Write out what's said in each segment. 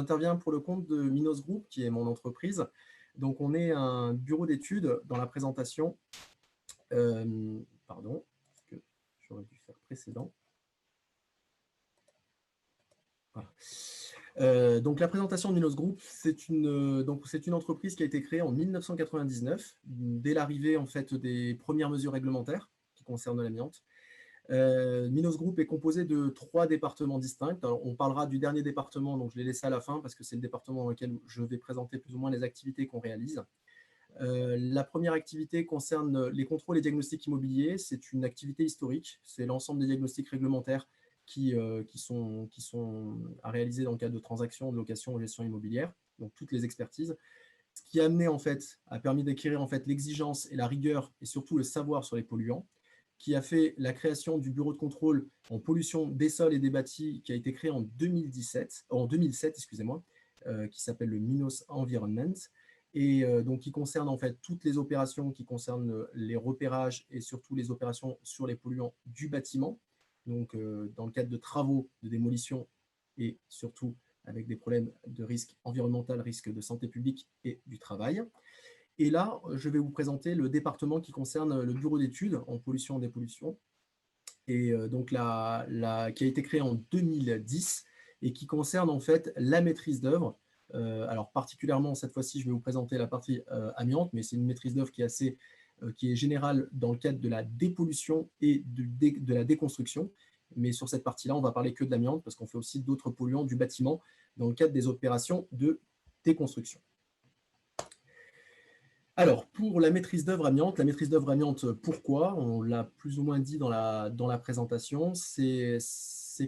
j'interviens pour le compte de Minos Group, qui est mon entreprise. Donc, on est un bureau d'études dans la présentation. Pardon, que j'aurais dû faire précédent. Voilà. Donc, la présentation de Minos Group, c'est une entreprise qui a été créée en 1999, dès l'arrivée en fait, des premières mesures réglementaires qui concernent l'amiante. Minos Group est composé de 3 départements distincts. Alors, on parlera du dernier département, donc je l'ai laissé à la fin parce que c'est le département dans lequel je vais présenter plus ou moins les activités qu'on réalise. La première activité concerne les contrôles et diagnostics immobiliers. C'est une activité historique. C'est l'ensemble des diagnostics réglementaires qui sont à réaliser dans le cadre de transactions, de location ou gestion immobilière, donc toutes les expertises. Ce qui a permis d'acquérir en fait, l'exigence et la rigueur et surtout le savoir sur les polluants, qui a fait la création du bureau de contrôle en pollution des sols et des bâtis, qui a été créé en 2007, qui s'appelle le Minos Environment, et donc qui concerne en fait toutes les opérations qui concernent les repérages et surtout les opérations sur les polluants du bâtiment, donc dans le cadre de travaux de démolition et surtout avec des problèmes de risque environnemental, risque de santé publique et du travail. Et là, je vais vous présenter le département qui concerne le bureau d'études en pollution et dépollution, et donc qui a été créé en 2010 et qui concerne en fait la maîtrise d'œuvre. Alors particulièrement, cette fois-ci, je vais vous présenter la partie amiante, mais c'est une maîtrise d'œuvre qui est générale dans le cadre de la dépollution et de la déconstruction. Mais sur cette partie-là, on va parler que de l'amiante parce qu'on fait aussi d'autres polluants du bâtiment dans le cadre des opérations de déconstruction. Alors, pour la maîtrise d'œuvre amiante, pourquoi? On l'a plus ou moins dit dans la présentation, c'est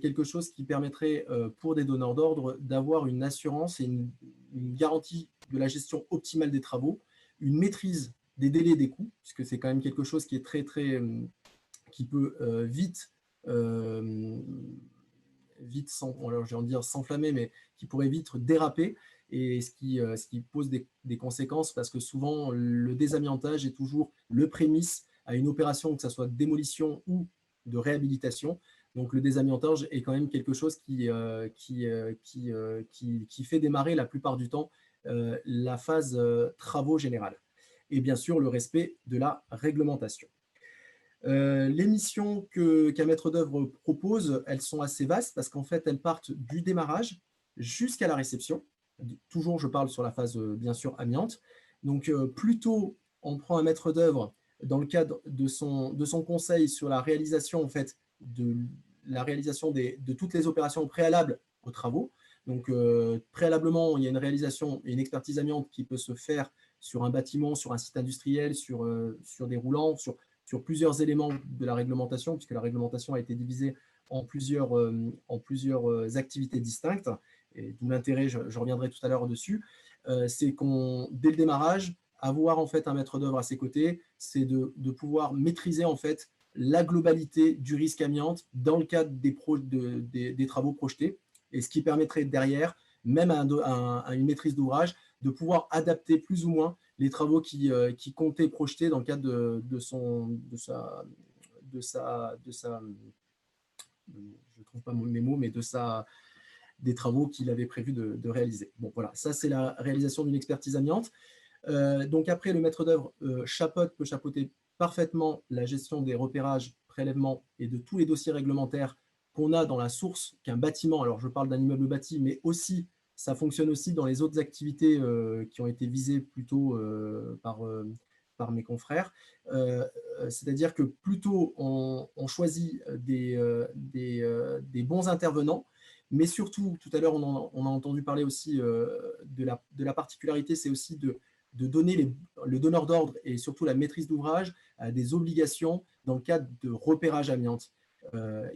quelque chose qui permettrait pour des donneurs d'ordre d'avoir une assurance et une garantie de la gestion optimale des travaux, une maîtrise des délais et des coûts, puisque c'est quand même quelque chose qui est qui peut vite s'enflammer, mais qui pourrait vite déraper, et ce qui pose des conséquences, parce que souvent, le désamiantage est toujours le prémisse à une opération, que ce soit de démolition ou de réhabilitation. Donc, le désamiantage est quand même quelque chose qui fait démarrer la plupart du temps la phase travaux générale. Et bien sûr, le respect de la réglementation. Les missions qu'un maître d'œuvre propose, elles sont assez vastes parce qu'en fait, elles partent du démarrage jusqu'à la réception. Toujours, je parle sur la phase, bien sûr, amiante. Donc, plus tôt on prend un maître d'œuvre dans le cadre de son conseil sur la réalisation, en fait, de toutes les opérations préalables aux travaux. Donc, préalablement, il y a une réalisation et une expertise amiante qui peut se faire sur un bâtiment, sur un site industriel, sur des roulants, sur plusieurs éléments de la réglementation, puisque la réglementation a été divisée en plusieurs activités distinctes, et d'où l'intérêt, je reviendrai tout à l'heure dessus, c'est dès le démarrage, avoir en fait un maître d'œuvre à ses côtés, c'est de pouvoir maîtriser en fait la globalité du risque amiante dans le cadre des travaux projetés, et ce qui permettrait derrière, même à une maîtrise d'ouvrage, de pouvoir adapter plus ou moins les travaux qui comptaient projeter dans le cadre je ne trouve pas mes mots, mais des travaux qu'il avait prévu de réaliser. Bon, voilà, ça c'est la réalisation d'une expertise amiante. Donc après, le maître d'œuvre peut chapeauter parfaitement la gestion des repérages, prélèvements et de tous les dossiers réglementaires qu'on a dans la source qu'un bâtiment, alors je parle d'un immeuble bâti, mais aussi, ça fonctionne aussi dans les autres activités qui ont été visées plus tôt par mes confrères. C'est-à-dire que plutôt on choisit des bons intervenants, mais surtout, tout à l'heure, on a entendu parler aussi de la particularité, c'est aussi de donner le donneur d'ordre et surtout la maîtrise d'ouvrage à des obligations dans le cadre de repérage amiante.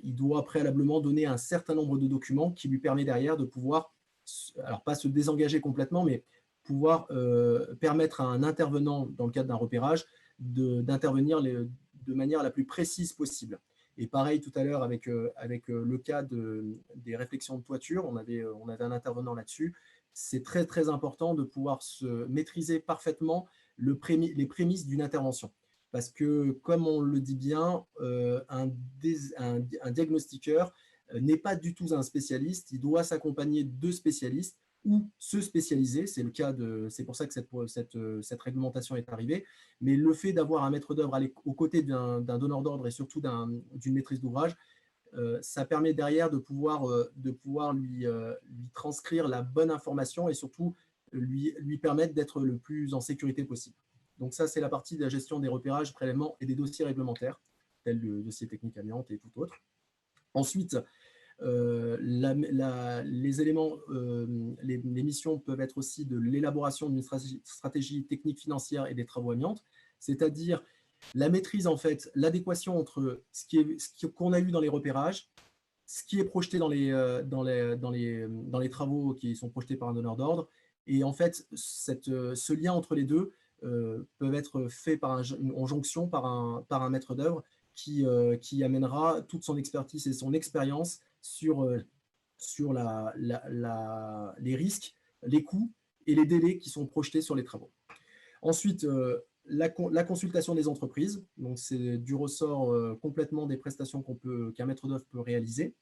Il doit préalablement donner un certain nombre de documents qui lui permet derrière de pouvoir, alors pas se désengager complètement, mais pouvoir permettre à un intervenant dans le cadre d'un repérage d'intervenir de manière la plus précise possible. Et pareil tout à l'heure avec le cas des réflexions de toiture, on avait un intervenant là-dessus. C'est très très important de pouvoir se maîtriser parfaitement les prémices d'une intervention. Parce que, comme on le dit bien, un diagnostiqueur n'est pas du tout un spécialiste, il doit s'accompagner de spécialistes ou se spécialiser. C'est pour ça que cette réglementation est arrivée. Mais le fait d'avoir un maître d'œuvre aux côtés d'un donneur d'ordre et surtout d'une maîtrise d'ouvrage, ça permet derrière de pouvoir lui transcrire la bonne information et surtout lui permettre d'être le plus en sécurité possible. Donc ça, c'est la partie de la gestion des repérages, prélèvements et des dossiers réglementaires, tels le dossier technique amiante et tout autre. Ensuite, les éléments, les missions peuvent être aussi de l'élaboration d'une stratégie technique financière et des travaux amiantes, c'est-à-dire la maîtrise, en fait, l'adéquation entre ce qu'on a eu dans les repérages, ce qui est projeté dans les travaux qui sont projetés par un donneur d'ordre, et en fait, ce lien entre les deux peut être fait en jonction par un maître d'œuvre qui amènera toute son expertise et son expérience sur les risques, les coûts et les délais qui sont projetés sur les travaux. Ensuite, la consultation des entreprises, donc c'est du ressort complètement des prestations qu'un maître d'œuvre peut réaliser.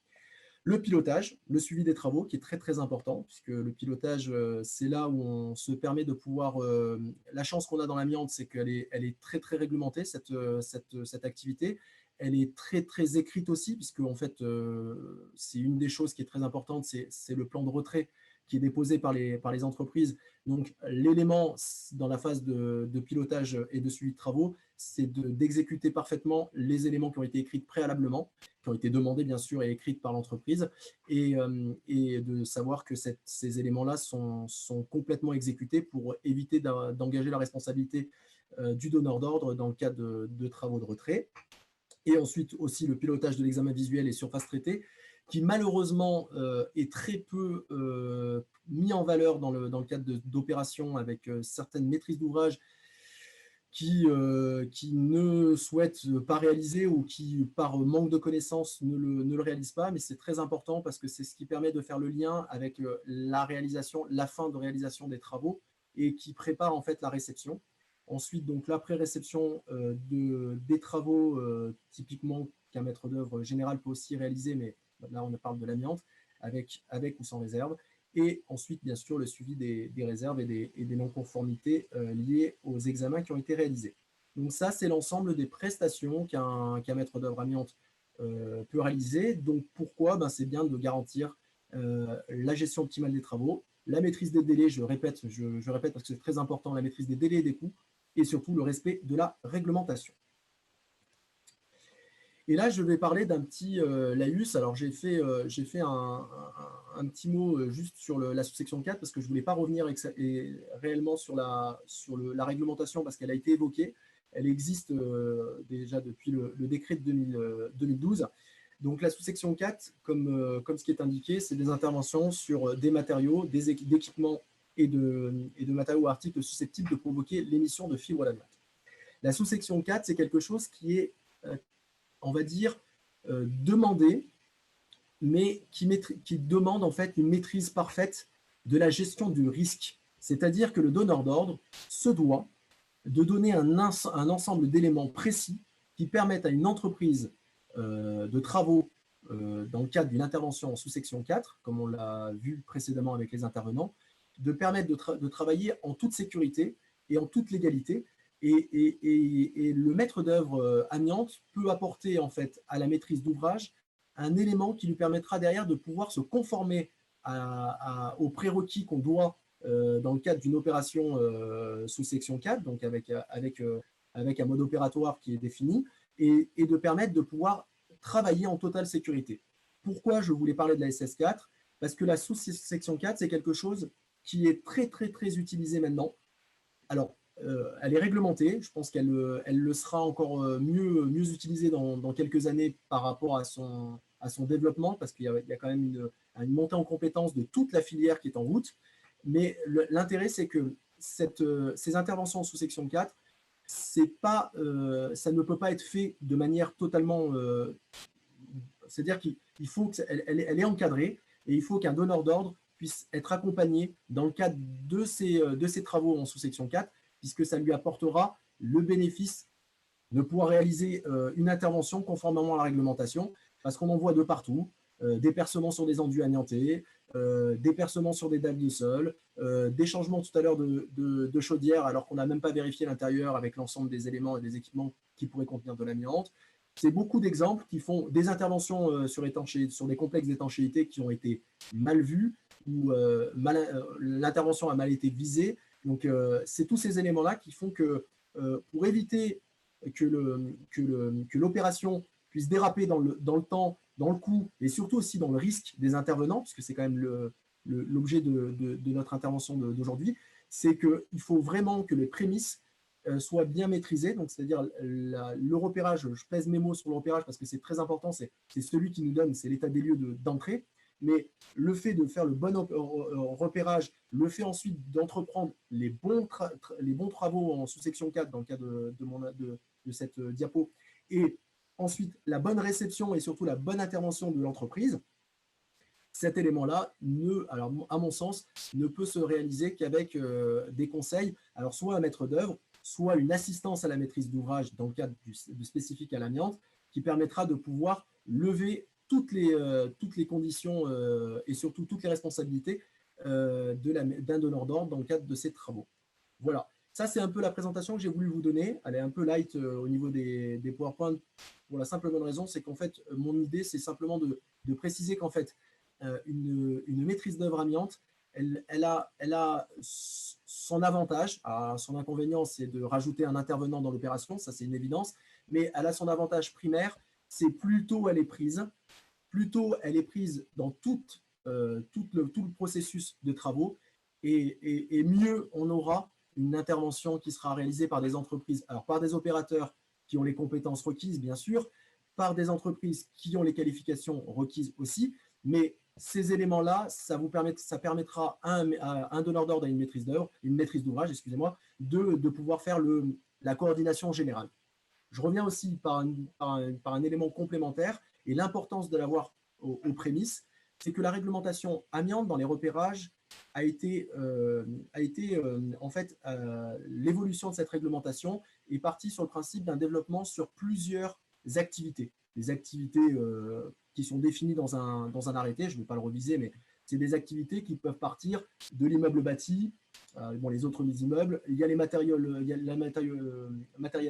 Le pilotage, le suivi des travaux, qui est très très important, puisque le pilotage, c'est là où on se permet de pouvoir... la chance qu'on a dans l'amiante, c'est qu'elle est très très réglementée, cette activité. Elle est très très écrite aussi, puisque en fait, c'est une des choses qui est très importante, c'est le plan de retrait qui est déposé par les entreprises. Donc, l'élément dans la phase de pilotage et de suivi de travaux, c'est d'exécuter parfaitement les éléments qui ont été écrits préalablement, qui ont été demandés, bien sûr, et écrits par l'entreprise, et de savoir que ces éléments-là sont complètement exécutés pour éviter d'engager la responsabilité du donneur d'ordre dans le cas de travaux de retrait. Et ensuite, aussi, le pilotage de l'examen visuel et surface traitée, qui malheureusement est très peu mis en valeur dans le cadre d'opérations avec certaines maîtrises d'ouvrage qui ne souhaitent pas réaliser ou qui, par manque de connaissances, ne le réalisent pas. Mais c'est très important parce que c'est ce qui permet de faire le lien avec la fin de réalisation des travaux et qui prépare en fait la réception. Ensuite, donc l'après-réception des travaux, typiquement qu'un maître d'œuvre général peut aussi réaliser, mais là on parle de l'amiante, avec ou sans réserve. Et ensuite, bien sûr, le suivi des réserves et des non-conformités liées aux examens qui ont été réalisés. Donc ça, c'est l'ensemble des prestations qu'un maître d'œuvre amiante peut réaliser. Donc pourquoi? C'est bien de garantir la gestion optimale des travaux, la maîtrise des délais, je répète parce que c'est très important, la maîtrise des délais et des coûts, et surtout le respect de la réglementation. Et là, je vais parler d'un petit laïus. Alors, j'ai fait un petit mot juste sur la sous-section 4 parce que je ne voulais pas revenir réellement sur la réglementation parce qu'elle a été évoquée. Elle existe déjà depuis le décret de 2012. Donc, la sous-section 4, comme ce qui est indiqué, c'est des interventions sur des matériaux, d'équipements et de matériaux ou articles susceptibles de provoquer l'émission de fibres d'amiante. La sous-section 4, c'est quelque chose qui est on va dire, demandé, mais qui demande en fait une maîtrise parfaite de la gestion du risque. C'est-à-dire que le donneur d'ordre se doit de donner un ensemble d'éléments précis qui permettent à une entreprise de travaux dans le cadre d'une intervention en sous-section 4, comme on l'a vu précédemment avec les intervenants, de permettre de travailler en toute sécurité et en toute légalité. Et le maître d'œuvre amiante peut apporter en fait à la maîtrise d'ouvrage un élément qui lui permettra derrière de pouvoir se conformer aux prérequis qu'on doit dans le cadre d'une opération sous section 4, donc avec un mode opératoire qui est défini, et de permettre de pouvoir travailler en totale sécurité. Pourquoi je voulais parler de la SS4? Parce que la sous-section 4, c'est quelque chose qui est très, très, très utilisé maintenant. Alors, elle est réglementée. Je pense qu'elle le sera encore mieux utilisée dans quelques années par rapport à son développement, parce qu'il y a quand même une montée en compétence de toute la filière qui est en route. Mais l'intérêt, c'est que ces interventions sous section 4, ça ne peut pas être fait de manière totalement... c'est-à-dire qu'il faut qu'elle est encadrée et il faut qu'un donneur d'ordre puisse être accompagné dans le cadre de ces travaux en sous-section 4, puisque ça lui apportera le bénéfice de pouvoir réaliser une intervention conformément à la réglementation, parce qu'on en voit de partout. des percements sur des enduits amiantés, des percements sur des dalles de sol, des changements tout à l'heure de chaudière alors qu'on n'a même pas vérifié l'intérieur avec l'ensemble des éléments et des équipements qui pourraient contenir de l'amiante. C'est beaucoup d'exemples qui font des interventions sur des complexes d'étanchéité qui ont été mal vus ou l'intervention a mal été visée. Donc, c'est tous ces éléments-là qui font que pour éviter que l'opération puisse déraper dans le temps, dans le coût et surtout aussi dans le risque des intervenants, puisque c'est quand même l'objet de notre intervention d'aujourd'hui, c'est qu'il faut vraiment que les prémices soient bien maîtrisées. Donc, c'est-à-dire le repérage, je pèse mes mots sur le repérage parce que c'est très important, c'est celui qui nous donne, c'est l'état des lieux d'entrée. Mais le fait de faire le bon repérage, le fait ensuite d'entreprendre les bons travaux en sous-section 4 dans le cas de cette diapo, et ensuite la bonne réception et surtout la bonne intervention de l'entreprise, cet élément-là, alors à mon sens, ne peut se réaliser qu'avec des conseils, alors soit un maître d'œuvre, soit une assistance à la maîtrise d'ouvrage dans le cadre du spécifique à l'amiante, qui permettra de pouvoir lever toutes les conditions et surtout toutes les responsabilités d'un donneur d'ordre dans le cadre de ces travaux. Voilà, ça c'est un peu la présentation que j'ai voulu vous donner. Elle est un peu light au niveau des PowerPoint pour la simple bonne raison, c'est qu'en fait, mon idée, c'est simplement de préciser qu'en fait, une maîtrise d'œuvre amiante, elle a son avantage. Son inconvénient, c'est de rajouter un intervenant dans l'opération, ça c'est une évidence, mais elle a son avantage primaire, c'est plus tôt elle est prise, dans tout le processus de travaux, et mieux on aura une intervention qui sera réalisée par des entreprises, alors par des opérateurs qui ont les compétences requises, bien sûr, par des entreprises qui ont les qualifications requises aussi, mais ces éléments-là, ça permettra à un donneur d'ordre, à une maîtrise d'ouvrage, excusez-moi, de pouvoir faire la coordination générale. Je reviens aussi par un élément complémentaire, et l'importance de l'avoir aux prémices, c'est que la réglementation amiante dans les repérages en fait, l'évolution de cette réglementation est partie sur le principe d'un développement sur plusieurs activités. Des activités qui sont définies dans un arrêté, je ne vais pas le reviser, mais c'est des activités qui peuvent partir de l'immeuble bâti, les autres immeubles, il y a les matériels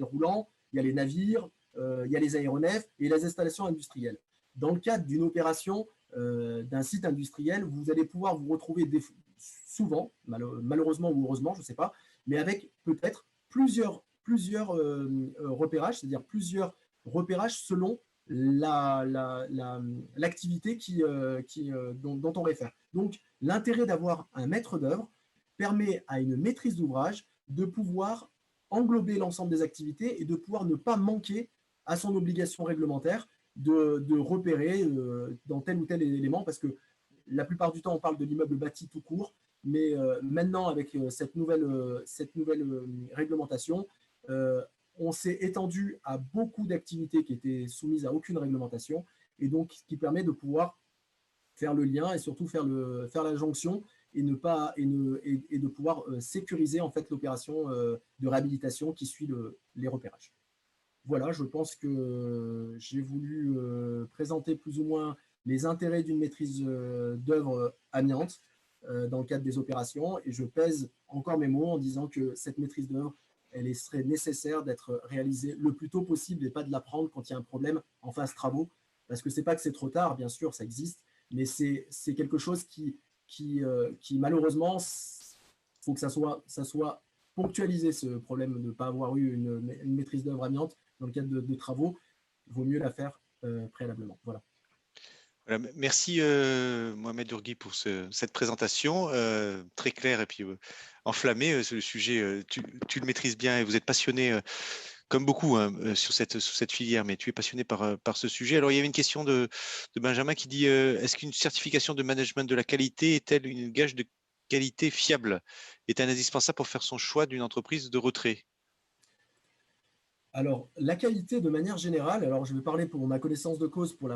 roulants, il y a les navires, il y a les aéronefs et les installations industrielles. Dans le cadre d'une opération d'un site industriel, vous allez pouvoir vous retrouver souvent, malheureusement ou heureusement, je ne sais pas, mais avec peut-être plusieurs repérages, c'est-à-dire plusieurs repérages selon l'activité dont on réfère. Donc, l'intérêt d'avoir un maître d'œuvre permet à une maîtrise d'ouvrage de pouvoir englober l'ensemble des activités et de pouvoir ne pas manquer à son obligation réglementaire de repérer dans tel ou tel élément, parce que la plupart du temps, on parle de l'immeuble bâti tout court, mais maintenant, avec cette nouvelle réglementation, on s'est étendu à beaucoup d'activités qui étaient soumises à aucune réglementation, et donc qui permet de pouvoir faire le lien et surtout faire la jonction et de pouvoir sécuriser en fait l'opération de réhabilitation qui suit les repérages. Voilà, je pense que j'ai voulu présenter plus ou moins les intérêts d'une maîtrise d'œuvre amiante dans le cadre des opérations, et je pèse encore mes mots en disant que cette maîtrise d'œuvre, elle serait nécessaire d'être réalisée le plus tôt possible et pas de la prendre quand il y a un problème en phase travaux, parce que c'est pas que c'est trop tard, bien sûr, ça existe, mais c'est quelque chose qui malheureusement, il faut que ça soit ponctualisé, ce problème de ne pas avoir eu une maîtrise d'œuvre amiante dans le cadre de travaux. Il vaut mieux la faire préalablement. Voilà. Voilà, merci Mohamed Dourgui pour cette présentation très claire et puis enflammée. Le sujet, tu le maîtrises bien et vous êtes passionné comme beaucoup sur cette filière, mais tu es passionné par ce sujet. Alors, il y avait une question de Benjamin qui dit est-ce qu'une certification de management de la qualité est-elle une gage de qualité fiable? Est-elle indispensable pour faire son choix d'une entreprise de retrait? Alors, la qualité de manière générale, alors je vais parler pour ma connaissance de cause, pour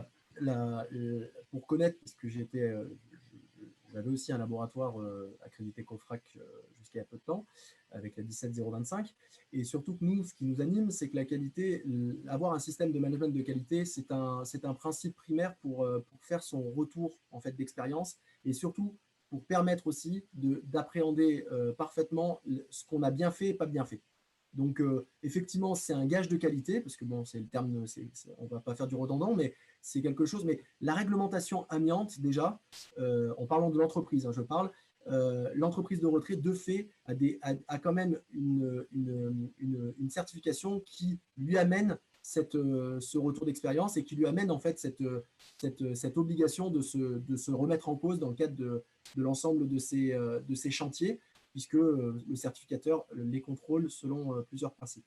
connaître, parce que j'avais aussi un laboratoire accrédité COFRAC jusqu'à il y a peu de temps, avec la 17025. Et surtout que nous, ce qui nous anime, c'est que la qualité, avoir un système de management de qualité, c'est un principe primaire pour faire son retour en fait, d'expérience et surtout pour permettre aussi d'appréhender parfaitement ce qu'on a bien fait et pas bien fait. Donc, effectivement, c'est un gage de qualité, parce que bon, c'est le terme, on ne va pas faire du redondant, mais c'est quelque chose. Mais la réglementation amiante, déjà, en parlant de l'entreprise, hein, je parle, l'entreprise de retrait, de fait, a quand même une certification qui lui amène ce retour d'expérience et qui lui amène en fait cette obligation de se remettre en cause dans le cadre de l'ensemble de ces chantiers, puisque le certificateur les contrôle selon plusieurs principes.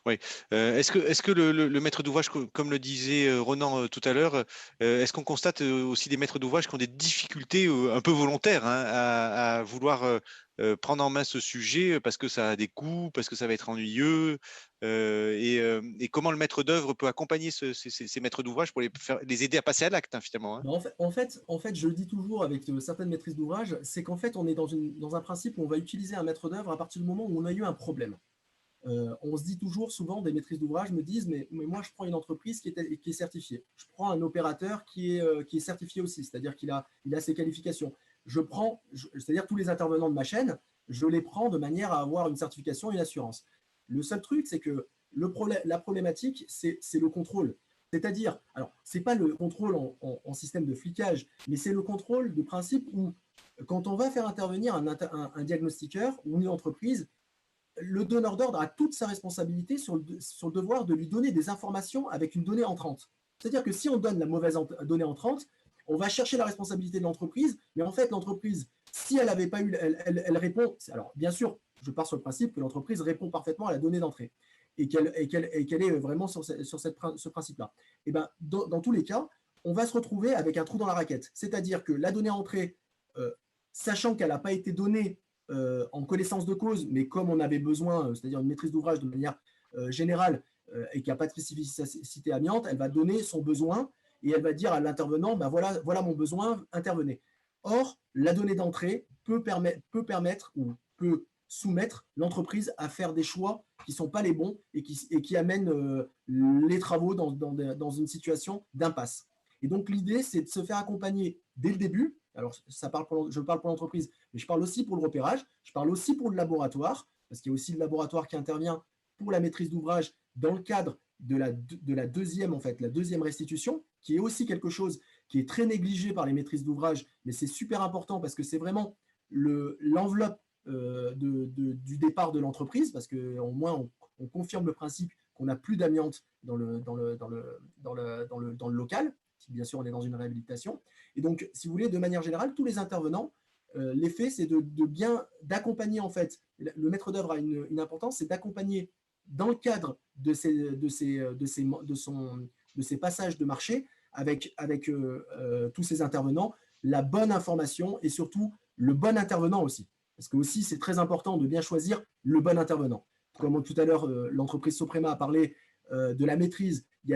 Oui. Est-ce que le maître d'ouvrage, comme le disait Ronan tout à l'heure, est-ce qu'on constate aussi des maîtres d'ouvrage qui ont des difficultés un peu volontaires, hein, à vouloir prendre en main ce sujet parce que ça a des coûts, parce que ça va être ennuyeux, et comment le maître d'œuvre peut accompagner ces maîtres d'ouvrage pour les aider à passer à l'acte, hein, finalement, hein. En fait, je le dis toujours avec certaines maîtrises d'ouvrage, c'est qu'en fait, on est dans un principe où on va utiliser un maître d'œuvre à partir du moment où on a eu un problème. On se dit toujours, souvent, des maîtrises d'ouvrage me disent, mais moi, je prends une entreprise qui est certifiée. Je prends un opérateur qui est certifié aussi, c'est-à-dire qu'il a ses qualifications. C'est-à-dire tous les intervenants de ma chaîne, je les prends de manière à avoir une certification et une assurance. Le seul truc, c'est que la problématique, c'est le contrôle. C'est-à-dire, alors, ce n'est pas le contrôle en système de flicage, mais c'est le contrôle de principe où, quand on va faire intervenir un diagnostiqueur ou une entreprise, le donneur d'ordre a toute sa responsabilité sur le devoir de lui donner des informations avec une donnée entrante. C'est-à-dire que si on donne la mauvaise donnée entrante, on va chercher la responsabilité de l'entreprise, mais en fait, l'entreprise, si elle n'avait pas eu, elle répond. Alors, bien sûr, je pars sur le principe que l'entreprise répond parfaitement à la donnée d'entrée et qu'elle est vraiment sur ce principe-là. Et ben, dans tous les cas, on va se retrouver avec un trou dans la raquette. C'est-à-dire que la donnée entrée, sachant qu'elle n'a pas été donnée en connaissance de cause, mais comme on avait besoin, c'est-à-dire une maîtrise d'ouvrage de manière générale et qui n'a pas de spécificité amiante, elle va donner son besoin et elle va dire à l'intervenant, ben voilà mon besoin, intervenez. Or, la donnée d'entrée peut permettre ou peut soumettre l'entreprise à faire des choix qui ne sont pas les bons et qui amènent les travaux dans une situation d'impasse. Et donc, l'idée, c'est de se faire accompagner dès le début. Alors, je parle pour l'entreprise, mais je parle aussi pour le repérage, je parle aussi pour le laboratoire, parce qu'il y a aussi le laboratoire qui intervient pour la maîtrise d'ouvrage dans le cadre de la deuxième, en fait, la deuxième restitution, qui est aussi quelque chose qui est très négligé par les maîtrises d'ouvrage, mais c'est super important parce que c'est vraiment l'enveloppe du départ de l'entreprise, parce qu'au moins on confirme le principe qu'on n'a plus d'amiante dans le local, si bien sûr on est dans une réhabilitation. Et donc, si vous voulez, de manière générale, tous les intervenants, l'effet, c'est d'accompagner, en fait, le maître d'œuvre a une importance, c'est d'accompagner dans le cadre de ces passages de marché avec tous ces intervenants, la bonne information et surtout le bon intervenant aussi. Parce que aussi, c'est très important de bien choisir le bon intervenant. Comme tout à l'heure, l'entreprise Soprema a parlé de la maîtrise, il y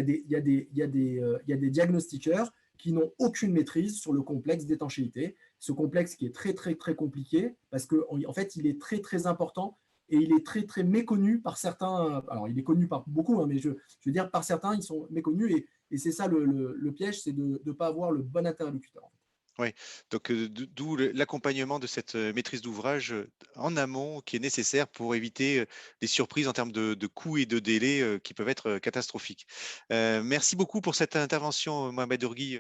a des diagnostiqueurs qui n'ont aucune maîtrise sur le complexe d'étanchéité. Ce complexe qui est très, très, très compliqué parce qu'en fait, il est très, très important et il est très, très méconnu par certains. Alors, il est connu par beaucoup, hein, mais je veux dire, par certains, ils sont méconnus et c'est ça le piège, c'est de ne pas avoir le bon interlocuteur. Oui, donc d'où l'accompagnement de cette maîtrise d'ouvrage en amont qui est nécessaire pour éviter des surprises en termes de coûts et de délais qui peuvent être catastrophiques. Merci beaucoup pour cette intervention, Mohamed Ourgui.